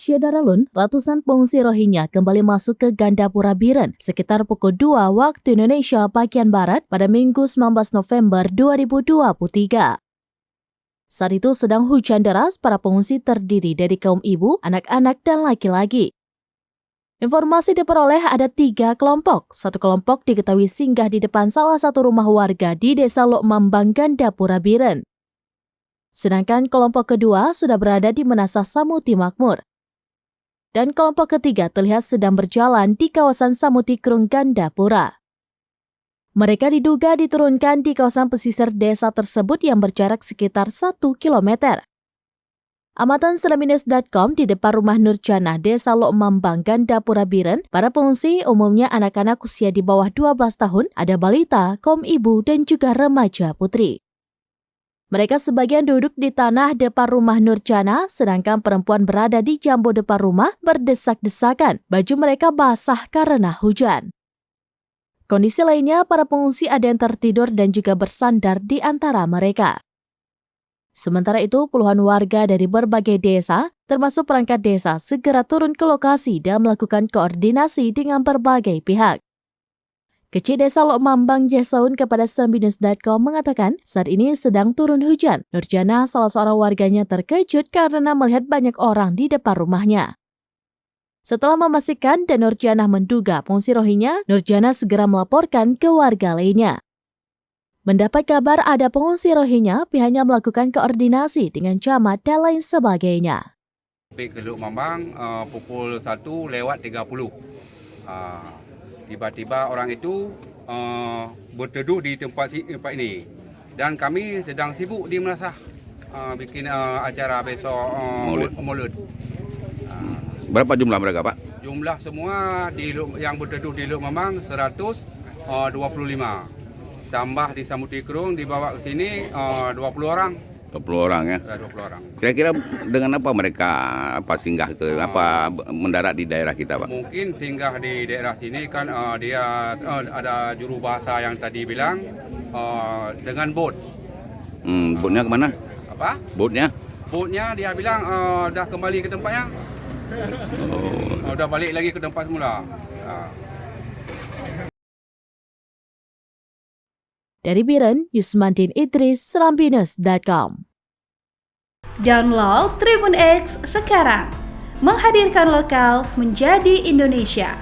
Syedaralun, ratusan pengungsi Rohingya kembali masuk ke Gandapura Biren sekitar pukul 2 waktu Indonesia bagian Barat pada Minggu 19 November 2023. Saat itu sedang hujan deras, para pengungsi terdiri dari kaum ibu, anak-anak, dan laki-laki. Informasi diperoleh ada 3 kelompok. Satu kelompok diketahui singgah di depan salah satu rumah warga di Desa Lok Mambang, Gandapura Biren. Sedangkan kelompok kedua sudah berada di Menasah Samuti Makmur. Dan kelompok ketiga terlihat sedang berjalan di kawasan Samutikrung, Gandapura. Mereka diduga diturunkan di kawasan pesisir desa tersebut yang berjarak sekitar 1 km. Amatan Selaminus.com di depan rumah Nurjana, Desa Lok Mambang, Gandapura Biren, para pengungsi umumnya anak-anak usia di bawah 12 tahun, ada balita, kaum ibu, dan juga remaja putri. Mereka sebagian duduk di tanah depan rumah Nurjana, sedangkan perempuan berada di jambu depan rumah berdesak-desakan. Baju mereka basah karena hujan. Kondisi lainnya, para pengungsi ada yang tertidur dan juga bersandar di antara mereka. Sementara itu, puluhan warga dari berbagai desa, termasuk perangkat desa, segera turun ke lokasi dan melakukan koordinasi dengan berbagai pihak. Kecil Desa Lok Mambang Jasaun kepada Selaminus.com mengatakan saat ini sedang turun hujan. Nurjana, salah seorang warganya, terkejut karena melihat banyak orang di depan rumahnya. Setelah memastikan dan Nurjana menduga pengungsi Rohingya, Nurjana segera melaporkan ke warga lainnya. Mendapat kabar ada pengungsi Rohingya, pihaknya melakukan koordinasi dengan camat dan lain sebagainya. Ke Lok Mambang pukul 1:30. Tiba-tiba orang itu berteduh di tempat ini. Dan kami sedang sibuk di Menasah bikin acara besok Maulud. Berapa jumlah mereka, Pak? Jumlah semua yang berteduh di Lok Mambang 125. Tambah di Samutikrung dibawa ke sini 20 orang. 20 orang ya? 20 orang. Kira-kira dengan apa mereka singgah ke mendarat di daerah kita, Pak? Mungkin singgah di daerah sini kan dia ada juru bahasa yang tadi bilang dengan bot. Botnya kemana? Apa? Botnya? Botnya dia bilang dah kembali ke tempatnya. Udah balik lagi ke tempat semula. Dari Biren, Yusmandin Idris, Selaminus.com. Download Tribun X sekarang, menghadirkan lokal menjadi Indonesia.